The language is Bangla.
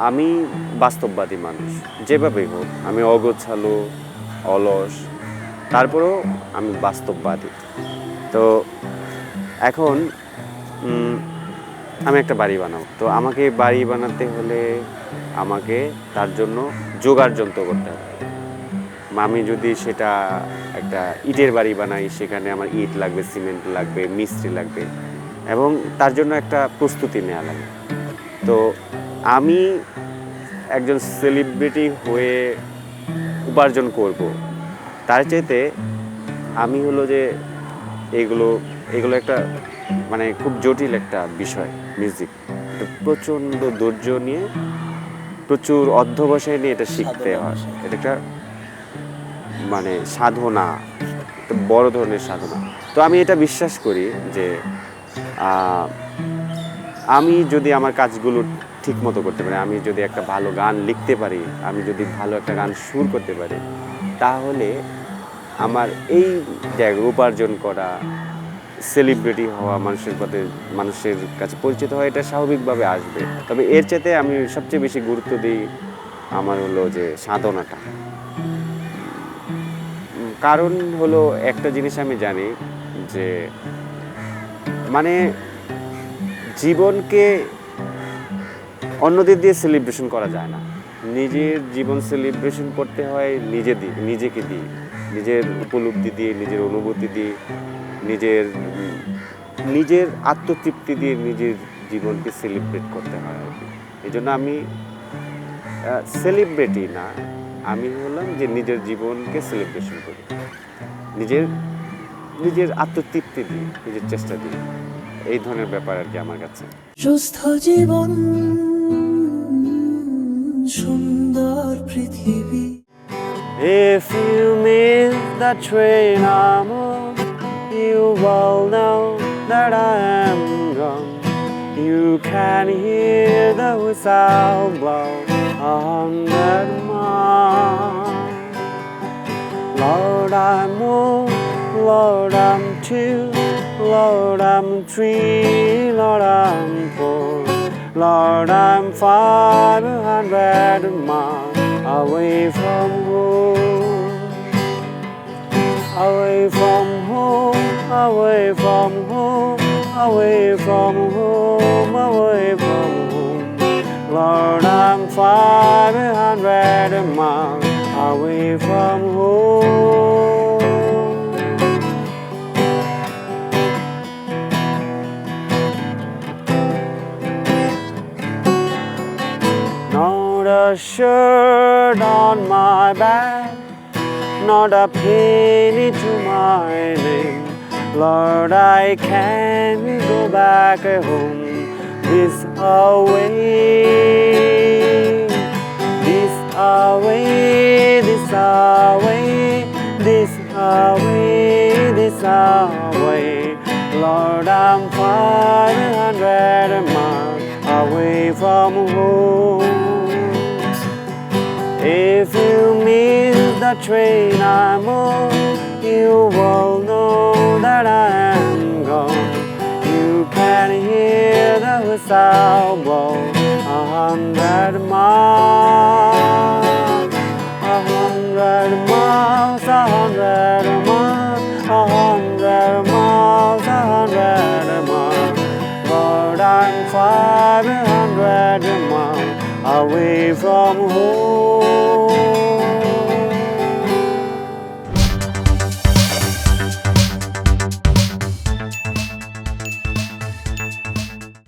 আমি বাস্তববাদী মানুষ। যেভাবেই হোক আমি অগোছালো, অলস, তারপরেও আমি বাস্তববাদী। তো এখন আমি একটা বাড়ি বানাবো। তো আমাকে বাড়ি বানাতে হলে আমাকে তার জন্য জোগাড় যন্ত্র করতে হবে। আমি যদি সেটা একটা ইটের বাড়ি বানাই, সেখানে আমার ইট লাগবে, সিমেন্ট লাগবে, মিস্ত্রি লাগবে এবং তার জন্য একটা প্রস্তুতি নেওয়া লাগে। তো আমি একজন সেলিব্রিটি হয়ে উপার্জন করব, তার চাইতে আমি হলো যে এগুলো এগুলো একটা মানে খুব জটিল একটা বিষয়। মিউজিক এটা প্রচণ্ড ধৈর্য নিয়ে, প্রচুর অধ্যবসায় নিয়ে এটা শিখতে হয়। এটা একটা মানে সাধনা, একটা বড় ধরনের সাধনা। তো আমি এটা বিশ্বাস করি যে আমি যদি আমার কাজগুলো ঠিক মতো করতে পারি, আমি যদি একটা ভালো গান লিখতে পারি, আমি যদি ভালো একটা গান সুর করতে পারি, তাহলে আমার এই জায়গায় উপার্জন করা, সেলিব্রিটি হওয়া, মানুষের কাছে পরিচিত হওয়া, এটা স্বাভাবিকভাবে আসবে। তবে এর চাইতে আমি সবচেয়ে বেশি গুরুত্ব দিই আমার হলো যে সাধনাটা। কারণ হলো একটা জিনিস আমি জানি যে মানে জীবনকে অন্যদের দিয়ে সেলিব্রেশন করা যায় না। নিজের জীবন সেলিব্রেশন করতে হয় নিজেকে দিয়ে, নিজের উপলব্ধি দিয়ে, নিজের অনুভূতি দিয়ে, নিজের নিজের আত্মতৃপ্তি দিয়ে নিজের জীবনকে সেলিব্রেট করতে হয় আর কি। এই জন্য আমি সেলিব্রিটি না, আমি হলাম যে নিজের জীবনকে সেলিব্রেশন করি, নিজের নিজের আত্মতৃপ্তি দিয়ে, নিজের চেষ্টা দিয়ে। এই ধরনের ব্যাপার আর কি আমার কাছে। সুস্থ জীবন, সুন্দর পৃথিবী। If you miss the train I'm on, you will know that I am gone. You can hear the whistle blow 100 miles. Lord, I'm one, Lord, I'm two, Lord, I'm three, Lord, I'm four, Lord, I'm 500 miles away from home, away from home, away from home, away from home, away from home. Lord, I'm 500 miles away from home. Not a shirt on my back, not a penny to my name. Lord, I can't go back home this away, this away, this away, this away, this away. Lord, I'm 500 miles away from home. If you miss the train I'm on, you will know that I am gone. You can hear the whistle blow 100 miles, 100 miles, 100 miles, 100 miles, 100 miles. Lord, I'm 500 miles away from home.